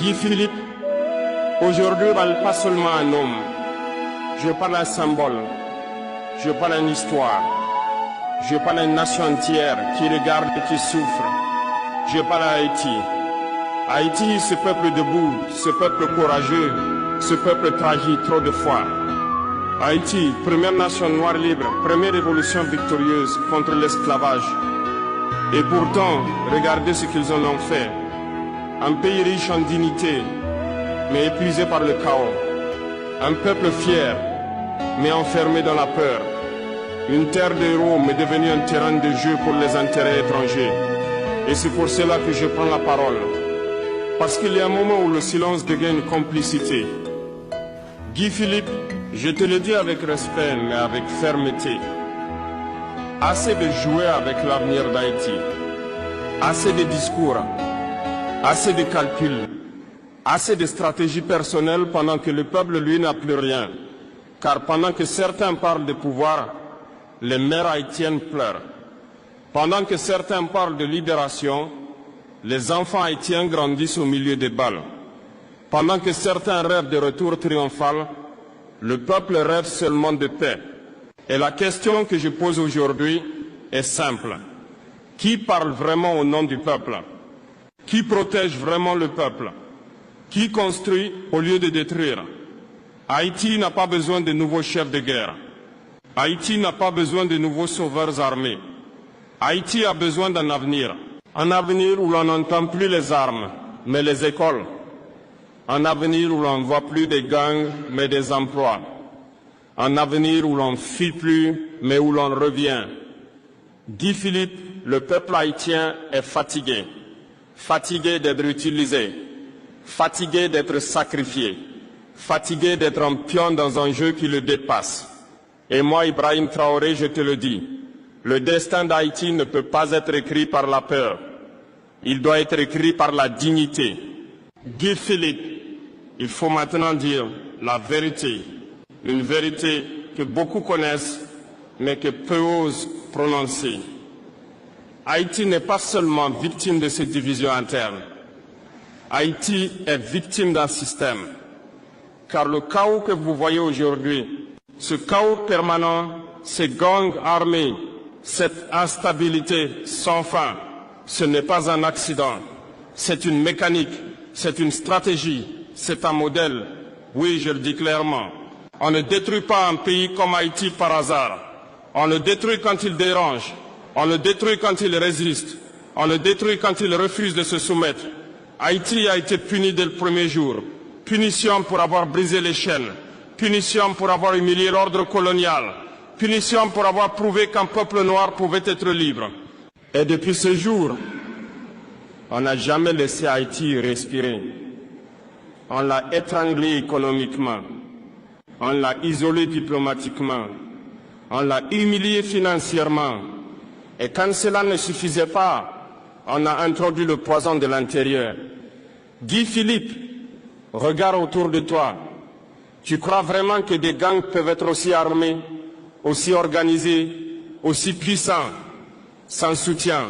Guy Philippe, aujourd'hui, je ne parle pas seulement un homme, je parle un symbole, je parle une histoire, je parle une nation entière qui regarde et qui souffre. Je parle à Haïti. Haïti, ce peuple debout, ce peuple courageux, ce peuple trahi trop de fois. Haïti, première nation noire libre, première révolution victorieuse contre l'esclavage. Et pourtant, regardez ce qu'ils en ont fait. Un pays riche en dignité, mais épuisé par le chaos. Un peuple fier, mais enfermé dans la peur. Une terre de héros, mais devenue un terrain de jeu pour les intérêts étrangers. Et c'est pour cela que je prends la parole. Parce qu'il y a un moment où le silence devient une complicité. Guy Philippe, je te le dis avec respect, mais avec fermeté. Assez de jouer avec l'avenir d'Haïti. Assez de discours. Assez de calculs. Assez de stratégies personnelles pendant que le peuple, lui, n'a plus rien. Car pendant que certains parlent de pouvoir, les mères haïtiennes pleurent. Pendant que certains parlent de libération, les enfants haïtiens grandissent au milieu des balles. Pendant que certains rêvent de retour triomphal, le peuple rêve seulement de paix. Et la question que je pose aujourd'hui est simple. Qui parle vraiment au nom du peuple? Qui protège vraiment le peuple? Qui construit au lieu de détruire? Haïti n'a pas besoin de nouveaux chefs de guerre. Haïti n'a pas besoin de nouveaux sauveurs armés. Haïti a besoin d'un avenir. Un avenir où l'on n'entend plus les armes, mais les écoles. Un avenir où l'on ne voit plus des gangs, mais des emplois. Un avenir où l'on ne fuit plus, mais où l'on revient. Guy Philippe, le peuple haïtien est fatigué. Fatigué d'être utilisé. Fatigué d'être sacrifié. Fatigué d'être un pion dans un jeu qui le dépasse. Et moi, Ibrahim Traoré, je te le dis, le destin d'Haïti ne peut pas être écrit par la peur. Il doit être écrit par la dignité. Guy Philippe, il faut maintenant dire la vérité. Une vérité que beaucoup connaissent, mais que peu osent prononcer. Haïti n'est pas seulement victime de ces divisions internes. Haïti est victime d'un système. Car le chaos que vous voyez aujourd'hui, ce chaos permanent, ces gangs armés, cette instabilité sans fin, ce n'est pas un accident, c'est une mécanique, c'est une stratégie, c'est un modèle. Oui, je le dis clairement. On ne détruit pas un pays comme Haïti par hasard. On le détruit quand il dérange, on le détruit quand il résiste, on le détruit quand il refuse de se soumettre. Haïti a été puni dès le premier jour. Punition pour avoir brisé les chaînes, punition pour avoir humilié l'ordre colonial, punition pour avoir prouvé qu'un peuple noir pouvait être libre. Et depuis ce jour, on n'a jamais laissé Haïti respirer. On l'a étranglé économiquement, on l'a isolé diplomatiquement, on l'a humilié financièrement. Et quand cela ne suffisait pas, on a introduit le poison de l'intérieur. Guy Philippe, regarde autour de toi. Tu crois vraiment que des gangs peuvent être aussi armés, aussi organisés, aussi puissants, sans soutien?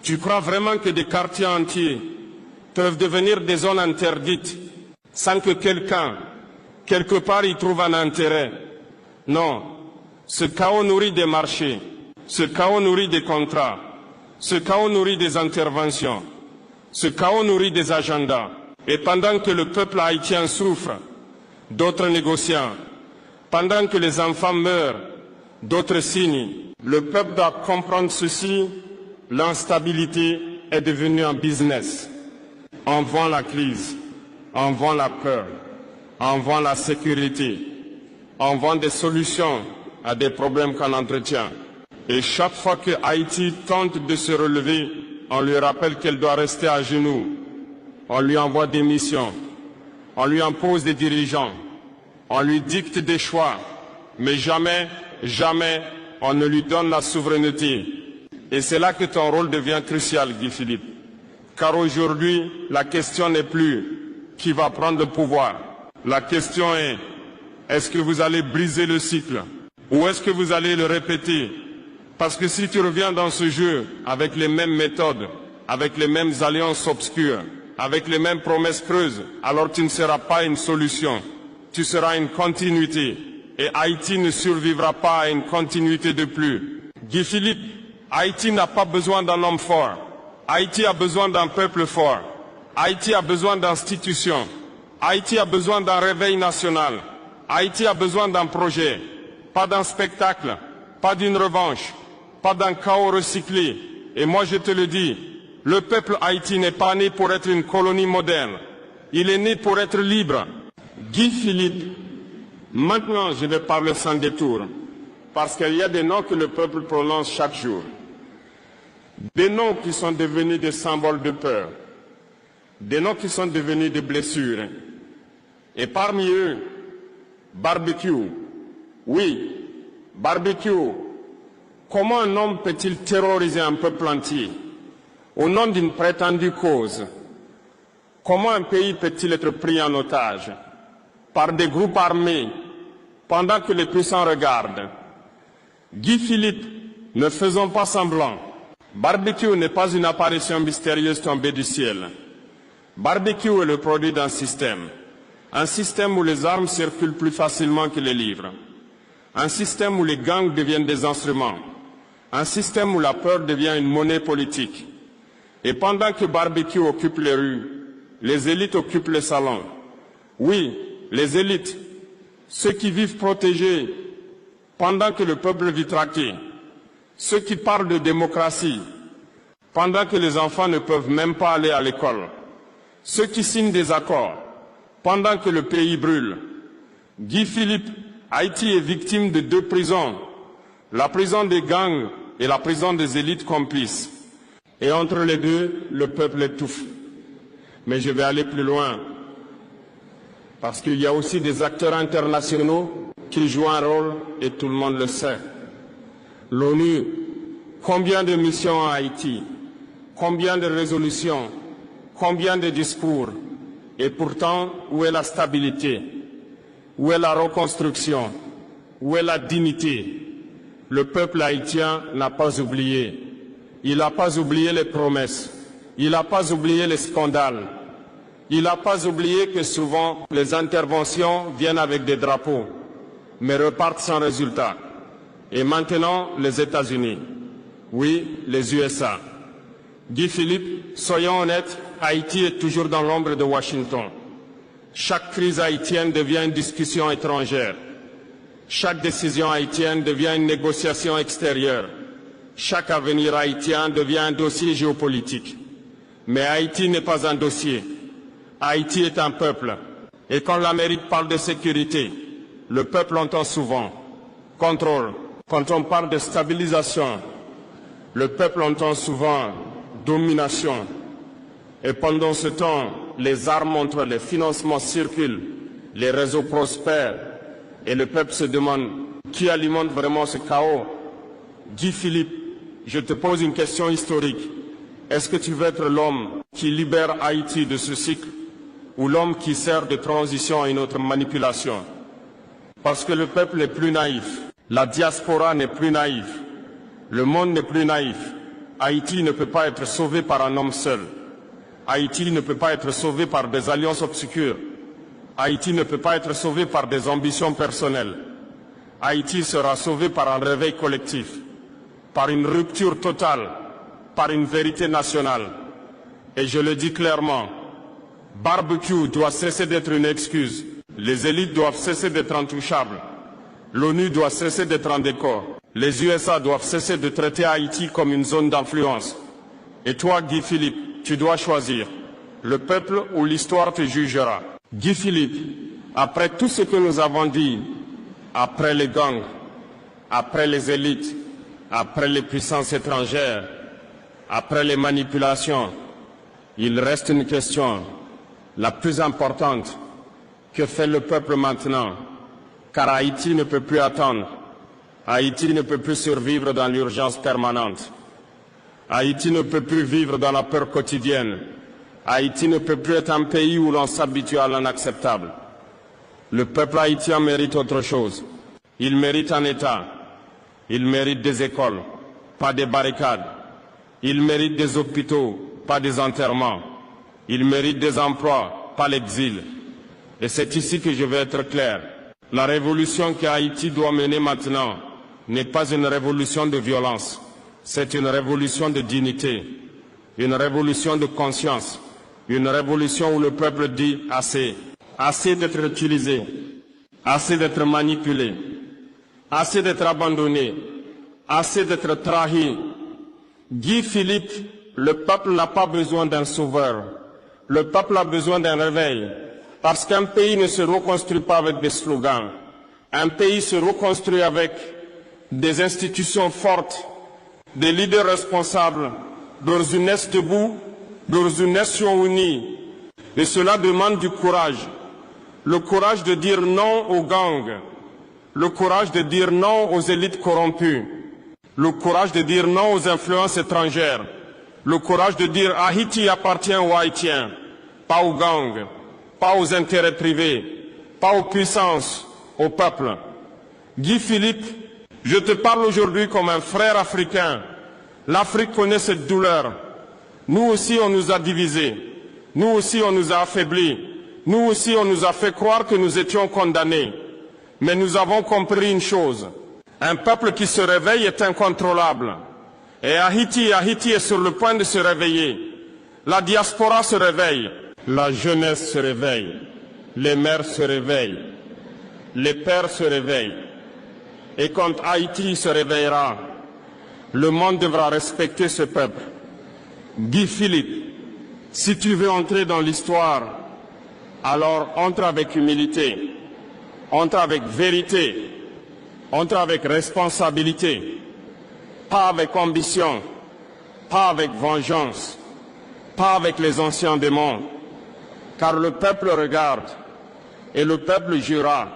Tu crois vraiment que des quartiers entiers peuvent devenir des zones interdites sans que quelqu'un, quelque part, y trouve un intérêt? Non. Ce chaos nourrit des marchés, ce chaos nourrit des contrats, ce chaos nourrit des interventions, ce chaos nourrit des agendas. Et pendant que le peuple haïtien souffre, d'autres négociants. Pendant que les enfants meurent, d'autres signent. Le peuple doit comprendre ceci, l'instabilité est devenue un business. On vend la crise, on vend la peur, on vend la sécurité, on vend des solutions à des problèmes qu'on entretient. Et chaque fois que Haïti tente de se relever, on lui rappelle qu'elle doit rester à genoux. On lui envoie des missions, on lui impose des dirigeants, on lui dicte des choix, mais jamais, jamais, on ne lui donne la souveraineté. Et c'est là que ton rôle devient crucial, Guy Philippe. Car aujourd'hui, la question n'est plus qui va prendre le pouvoir. La question est-ce que vous allez briser le cycle ou est-ce que vous allez le répéter? Parce que si tu reviens dans ce jeu avec les mêmes méthodes, avec les mêmes alliances obscures, avec les mêmes promesses creuses, alors tu ne seras pas une solution, tu seras une continuité. Et Haïti ne survivra pas à une continuité de plus. Guy Philippe, Haïti n'a pas besoin d'un homme fort. Haïti a besoin d'un peuple fort. Haïti a besoin d'institutions. Haïti a besoin d'un réveil national. Haïti a besoin d'un projet, pas d'un spectacle, pas d'une revanche, pas d'un chaos recyclé. Et moi je te le dis, le peuple haïtien n'est pas né pour être une colonie moderne. Il est né pour être libre. Guy Philippe, maintenant je vais parler sans détour, parce qu'il y a des noms que le peuple prononce chaque jour. Des noms qui sont devenus des symboles de peur. Des noms qui sont devenus des blessures. Et parmi eux, barbecue. Oui, barbecue. Comment un homme peut-il terroriser un peuple entier au nom d'une prétendue cause? Comment un pays peut-il être pris en otage par des groupes armés pendant que les puissants regardent? Guy Philippe, ne faisons pas semblant. Barbecue n'est pas une apparition mystérieuse tombée du ciel. Barbecue est le produit d'un système. Un système où les armes circulent plus facilement que les livres. Un système où les gangs deviennent des instruments. Un système où la peur devient une monnaie politique. Et pendant que barbecue occupe les rues, les élites occupent les salons. Oui, les élites, ceux qui vivent protégés pendant que le peuple vit traqué. Ceux qui parlent de démocratie pendant que les enfants ne peuvent même pas aller à l'école. Ceux qui signent des accords pendant que le pays brûle. Guy Philippe, Haïti est victime de deux prisons, la prison des gangs et la prison des élites complices. Et entre les deux, le peuple étouffe. Mais je vais aller plus loin, parce qu'il y a aussi des acteurs internationaux qui jouent un rôle et tout le monde le sait. L'ONU, combien de missions en Haïti, combien de résolutions, combien de discours, et pourtant, où est la stabilité? Où est la reconstruction? Où est la dignité? Le peuple haïtien n'a pas oublié. Il n'a pas oublié les promesses. Il n'a pas oublié les scandales. Il n'a pas oublié que souvent les interventions viennent avec des drapeaux, mais repartent sans résultat. Et maintenant, les États-Unis. Oui, les USA. Guy Philippe, soyons honnêtes, Haïti est toujours dans l'ombre de Washington. Chaque crise haïtienne devient une discussion étrangère. Chaque décision haïtienne devient une négociation extérieure. Chaque avenir haïtien devient un dossier géopolitique. Mais Haïti n'est pas un dossier. Haïti est un peuple. Et quand l'Amérique parle de sécurité, le peuple entend souvent contrôle. Quand on parle de stabilisation, le peuple entend souvent domination. Et pendant ce temps, les armes entrent, les financements circulent, les réseaux prospèrent. Et le peuple se demande qui alimente vraiment ce chaos. Guy Philippe, je te pose une question historique. Est-ce que tu veux être l'homme qui libère Haïti de ce cycle ou l'homme qui sert de transition à une autre manipulation? Parce que le peuple n'est plus naïf. La diaspora n'est plus naïve. Le monde n'est plus naïf. Haïti ne peut pas être sauvé par un homme seul. Haïti ne peut pas être sauvé par des alliances obscures. Haïti ne peut pas être sauvé par des ambitions personnelles. Haïti sera sauvé par un réveil collectif, par une rupture totale, par une vérité nationale. Et je le dis clairement, barbecue doit cesser d'être une excuse. Les élites doivent cesser d'être intouchables. L'ONU doit cesser d'être en décor. Les USA doivent cesser de traiter Haïti comme une zone d'influence. Et toi, Guy Philippe, tu dois choisir le peuple ou l'histoire te jugera. Guy Philippe, après tout ce que nous avons dit, après les gangs, après les élites, après les puissances étrangères, après les manipulations, il reste une question, la plus importante. Que fait le peuple maintenant? Car Haïti ne peut plus attendre. Haïti ne peut plus survivre dans l'urgence permanente. Haïti ne peut plus vivre dans la peur quotidienne. Haïti ne peut plus être un pays où l'on s'habitue à l'inacceptable. Le peuple haïtien mérite autre chose. Il mérite un État. Il mérite des écoles, pas des barricades. Il mérite des hôpitaux, pas des enterrements. Ils méritent des emplois, pas l'exil. Et c'est ici que je vais être clair. La révolution qu'Haïti doit mener maintenant n'est pas une révolution de violence. C'est une révolution de dignité, une révolution de conscience, une révolution où le peuple dit assez. Assez d'être utilisé, assez d'être manipulé, assez d'être abandonné, assez d'être trahi. Guy Philippe, le peuple n'a pas besoin d'un sauveur. Le peuple a besoin d'un réveil. Parce qu'un pays ne se reconstruit pas avec des slogans. Un pays se reconstruit avec des institutions fortes, des leaders responsables, dans une est debout, dans une nation unie. Et cela demande du courage. Le courage de dire non aux gangs. Le courage de dire non aux élites corrompues. Le courage de dire non aux influences étrangères. Le courage de dire Haïti appartient aux Haïtiens, pas aux gangs, pas aux intérêts privés, pas aux puissances, au peuple. Guy Philippe, je te parle aujourd'hui comme un frère africain. L'Afrique connaît cette douleur. Nous aussi, on nous a divisés. Nous aussi, on nous a affaiblis. Nous aussi, on nous a fait croire que nous étions condamnés. Mais nous avons compris une chose. Un peuple qui se réveille est incontrôlable. Et Haïti est sur le point de se réveiller. La diaspora se réveille. La jeunesse se réveille. Les mères se réveillent. Les pères se réveillent. Et quand Haïti se réveillera, le monde devra respecter ce peuple. Guy Philippe, si tu veux entrer dans l'histoire, alors entre avec humilité, entre avec vérité, entre avec responsabilité, pas avec ambition, pas avec vengeance, pas avec les anciens démons, car le peuple regarde et le peuple jura.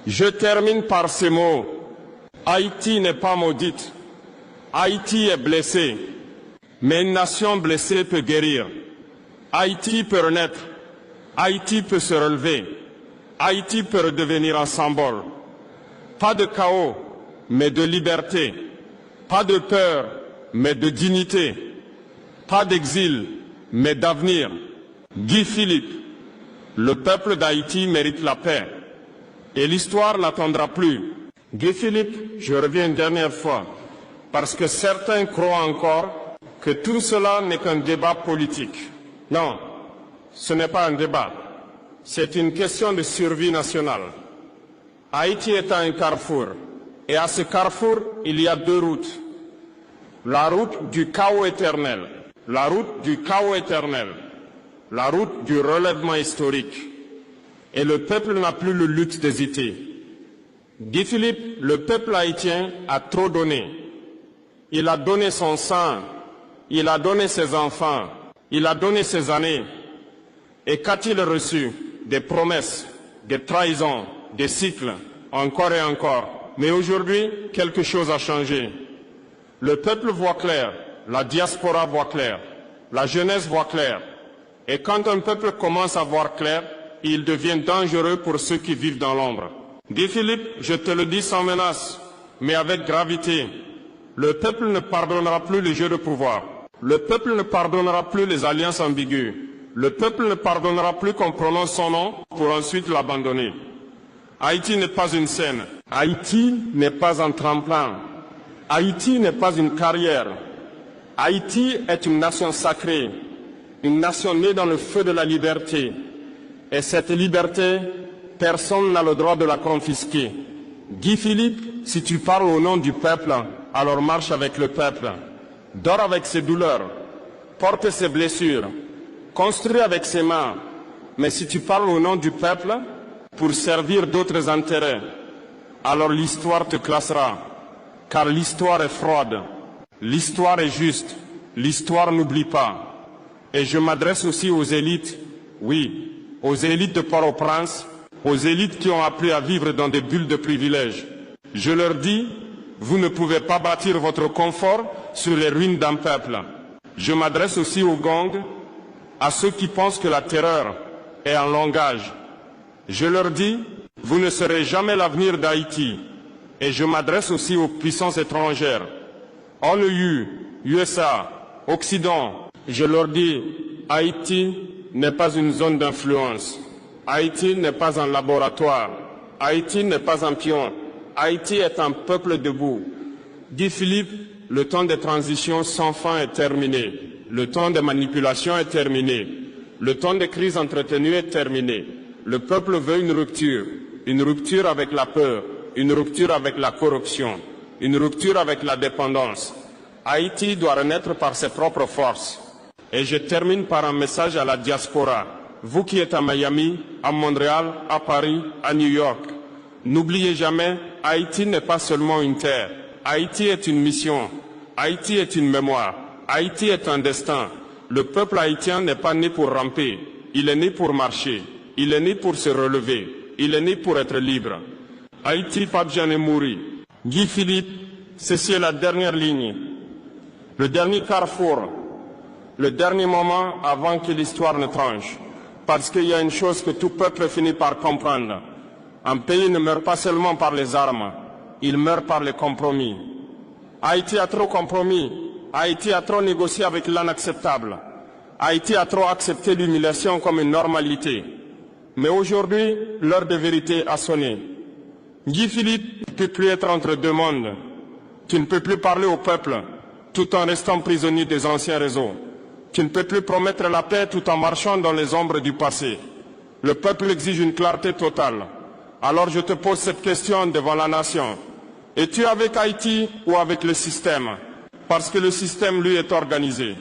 Je termine par ces mots. Haïti n'est pas maudite. Haïti est blessée. Mais une nation blessée peut guérir. Haïti peut renaître. Haïti peut se relever. Haïti peut redevenir un symbole. Pas de chaos, mais de liberté. Pas de peur, mais de dignité. Pas d'exil, mais d'avenir. Guy Philippe, le peuple d'Haïti mérite la paix. Et l'histoire n'attendra plus. Guy Philippe, je reviens une dernière fois, parce que certains croient encore que tout cela n'est qu'un débat politique. Non, ce n'est pas un débat. C'est une question de survie nationale. Haïti est à un carrefour. Et à ce carrefour, il y a deux routes. La route du chaos éternel. La route du chaos éternel. La route du relèvement historique. Et le peuple n'a plus le luxe d'hésiter. Guy Philippe, le peuple haïtien a trop donné. Il a donné son sang, il a donné ses enfants, il a donné ses années. Et qu'a-t-il reçu? Des promesses, des trahisons, des cycles, encore et encore. Mais aujourd'hui, quelque chose a changé. Le peuple voit clair, la diaspora voit clair, la jeunesse voit clair. Et quand un peuple commence à voir clair, il devient dangereux pour ceux qui vivent dans l'ombre. Guy Philippe, je te le dis sans menace, mais avec gravité. Le peuple ne pardonnera plus les jeux de pouvoir. Le peuple ne pardonnera plus les alliances ambiguës. Le peuple ne pardonnera plus qu'on prononce son nom pour ensuite l'abandonner. Haïti n'est pas une scène. Haïti n'est pas un tremplin. Haïti n'est pas une carrière. Haïti est une nation sacrée, une nation née dans le feu de la liberté. Et cette liberté, personne n'a le droit de la confisquer. Guy Philippe, si tu parles au nom du peuple, alors marche avec le peuple. Dors avec ses douleurs, porte ses blessures, construis avec ses mains. Mais si tu parles au nom du peuple, pour servir d'autres intérêts, alors l'histoire te classera. Car l'histoire est froide, l'histoire est juste, l'histoire n'oublie pas. Et je m'adresse aussi aux élites, oui, aux élites de Port-au-Prince, aux élites qui ont appris à vivre dans des bulles de privilèges. Je leur dis, vous ne pouvez pas bâtir votre confort sur les ruines d'un peuple. Je m'adresse aussi aux gangs, à ceux qui pensent que la terreur est un langage. Je leur dis, vous ne serez jamais l'avenir d'Haïti. Et je m'adresse aussi aux puissances étrangères, ONU, USA, Occident. Je leur dis, Haïti n'est pas une zone d'influence. Haïti n'est pas un laboratoire. Haïti n'est pas un pion. Haïti est un peuple debout. Guy Philippe, le temps des transitions sans fin est terminé. Le temps des manipulations est terminé. Le temps des crises entretenues est terminé. Le peuple veut une rupture avec la peur, une rupture avec la corruption, une rupture avec la dépendance. Haïti doit renaître par ses propres forces. Et je termine par un message à la diaspora. Vous qui êtes à Miami, à Montréal, à Paris, à New York, n'oubliez jamais, Haïti n'est pas seulement une terre. Haïti est une mission. Haïti est une mémoire. Haïti est un destin. Le peuple haïtien n'est pas né pour ramper. Il est né pour marcher. Il est né pour se relever. Il est né pour être libre. Haïti, Pape Jeanne Mouri. Guy Philippe, ceci est la dernière ligne. Le dernier carrefour. Le dernier moment avant que l'histoire ne tranche. Parce qu'il y a une chose que tout peuple finit par comprendre. Un pays ne meurt pas seulement par les armes. Il meurt par les compromis. Haïti a trop compromis. Haïti a trop négocié avec l'inacceptable. Haïti a trop accepté l'humiliation comme une normalité. Mais aujourd'hui, l'heure de vérité a sonné. Guy Philippe ne peut plus être entre deux mondes. Tu ne peux plus parler au peuple tout en restant prisonnier des anciens réseaux. Tu ne peux plus promettre la paix tout en marchant dans les ombres du passé. Le peuple exige une clarté totale. Alors je te pose cette question devant la nation. Es-tu avec Haïti ou avec le système? Parce que le système, lui, est organisé.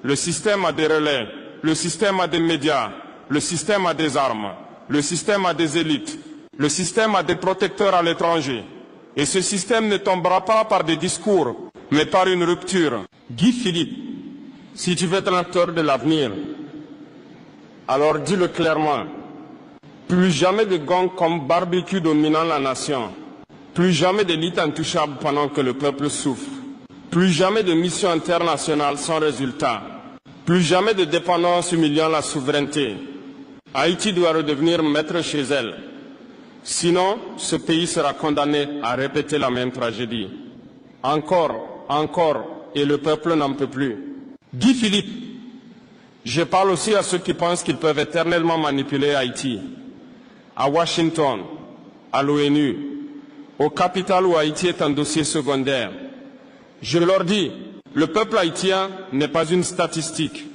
Le système a des relais, le système a des médias, le système a des armes, le système a des élites, le système a des protecteurs à l'étranger. Et ce système ne tombera pas par des discours, mais par une rupture. Guy Philippe, si tu veux être un acteur de l'avenir, alors dis-le clairement. Plus jamais de gangs comme barbecue dominant la nation. Plus jamais d'élite intouchable pendant que le peuple souffre. Plus jamais de mission internationale sans résultat. Plus jamais de dépendance humiliant la souveraineté. Haïti doit redevenir maître chez elle. Sinon, ce pays sera condamné à répéter la même tragédie. Encore, et le peuple n'en peut plus. Guy Philippe, je parle aussi à ceux qui pensent qu'ils peuvent éternellement manipuler Haïti. À Washington, à l'ONU, au capital où Haïti est un dossier secondaire. Je leur dis, le peuple haïtien n'est pas une statistique.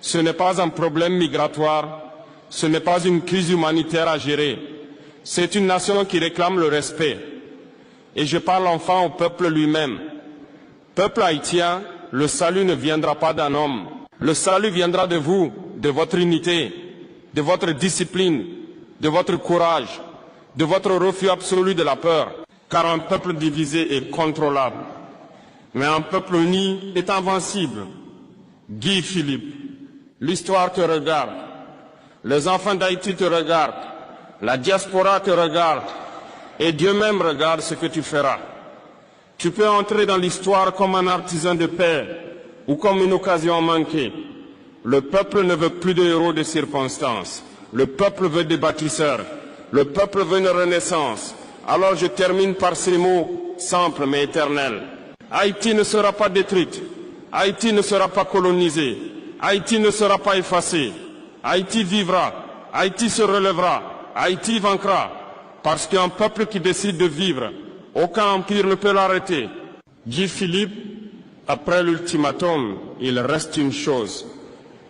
Ce n'est pas un problème migratoire. Ce n'est pas une crise humanitaire à gérer. C'est une nation qui réclame le respect. Et je parle enfin au peuple lui-même. Peuple haïtien, le salut ne viendra pas d'un homme. Le salut viendra de vous, de votre unité, de votre discipline, de votre courage, de votre refus absolu de la peur. Car un peuple divisé est contrôlable. Mais un peuple uni est invincible. Guy Philippe, l'histoire te regarde. Les enfants d'Haïti te regardent. La diaspora te regarde. Et Dieu même regarde ce que tu feras. Tu peux entrer dans l'histoire comme un artisan de paix ou comme une occasion manquée. Le peuple ne veut plus de héros de circonstances. Le peuple veut des bâtisseurs. Le peuple veut une renaissance. Alors je termine par ces mots simples mais éternels. Haïti ne sera pas détruite. Haïti ne sera pas colonisée. Haïti ne sera pas effacée. Haïti vivra. Haïti se relèvera. Haïti vaincra. Parce qu'un peuple qui décide de vivre, aucun empire ne peut l'arrêter. Guy Philippe, après l'ultimatum, il reste une chose.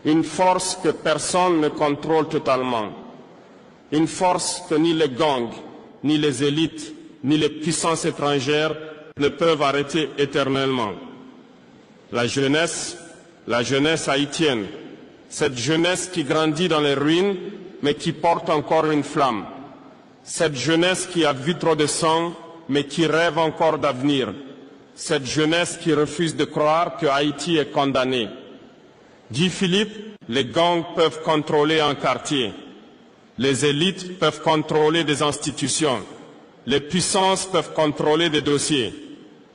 Une force que personne ne contrôle totalement. Une force que ni les gangs, ni les élites, ni les puissances étrangères ne peuvent arrêter éternellement. La jeunesse haïtienne, cette jeunesse qui grandit dans les ruines, mais qui porte encore une flamme. Cette jeunesse qui a vu trop de sang, mais qui rêve encore d'avenir. Cette jeunesse qui refuse de croire que Haïti est condamné. Guy Philippe, les gangs peuvent contrôler un quartier. Les élites peuvent contrôler des institutions. Les puissances peuvent contrôler des dossiers.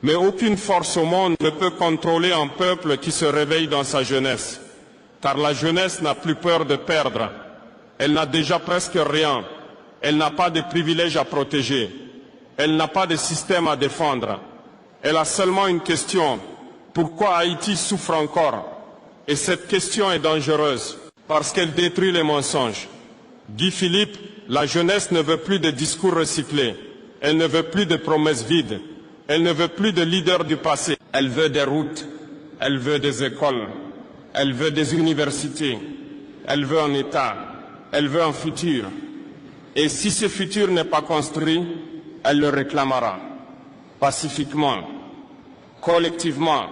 Mais aucune force au monde ne peut contrôler un peuple qui se réveille dans sa jeunesse. Car la jeunesse n'a plus peur de perdre. Elle n'a déjà presque rien. Elle n'a pas de privilèges à protéger. Elle n'a pas de système à défendre. Elle a seulement une question. Pourquoi Haïti souffre encore? Et cette question est dangereuse parce qu'elle détruit les mensonges. Guy Philippe, la jeunesse ne veut plus de discours recyclés. Elle ne veut plus de promesses vides. Elle ne veut plus de leaders du passé. Elle veut des routes. Elle veut des écoles. Elle veut des universités. Elle veut un État. Elle veut un futur. Et si ce futur n'est pas construit, elle le réclamera. Pacifiquement, collectivement,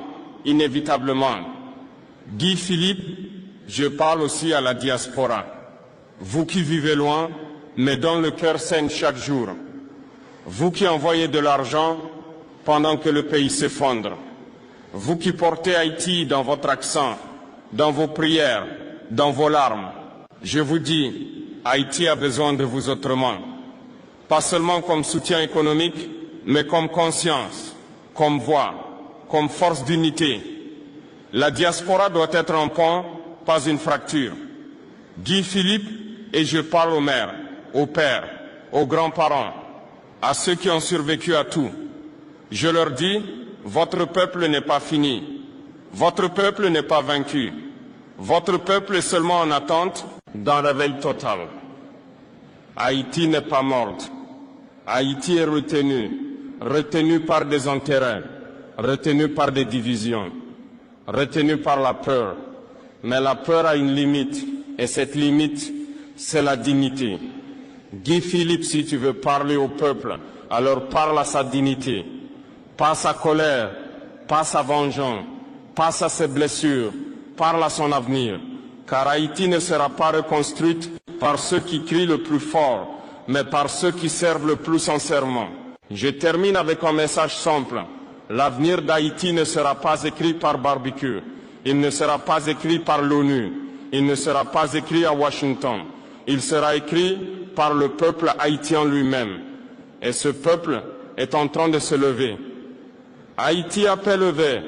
inévitablement. Guy Philippe, je parle aussi à la diaspora. Vous qui vivez loin, mais dont le cœur saigne chaque jour. Vous qui envoyez de l'argent pendant que le pays s'effondre. Vous qui portez Haïti dans votre accent, dans vos prières, dans vos larmes. Je vous dis, Haïti a besoin de vous autrement. Pas seulement comme soutien économique, mais comme conscience, comme voix, comme force d'unité. La diaspora doit être un pont, pas une fracture. Guy Philippe, et je parle aux mères, aux pères, aux grands-parents, à ceux qui ont survécu à tout. Je leur dis, votre peuple n'est pas fini. Votre peuple n'est pas vaincu. Votre peuple est seulement en attente d'un réveil total. Haïti n'est pas morte. Haïti est retenue par des intérêts, retenue par des divisions, retenue par la peur. Mais la peur a une limite, et cette limite, c'est la dignité. Guy Philippe, si tu veux parler au peuple, alors parle à sa dignité. Pas sa colère, pas sa vengeance, pas à ses blessures, parle à son avenir. Car Haïti ne sera pas reconstruite par ceux qui crient le plus fort, mais par ceux qui servent le plus sincèrement. Je termine avec un message simple. L'avenir d'Haïti ne sera pas écrit par barbecue. Il ne sera pas écrit par l'ONU. Il ne sera pas écrit à Washington. Il sera écrit par le peuple haïtien lui-même. Et ce peuple est en train de se lever. Haïti a fait lever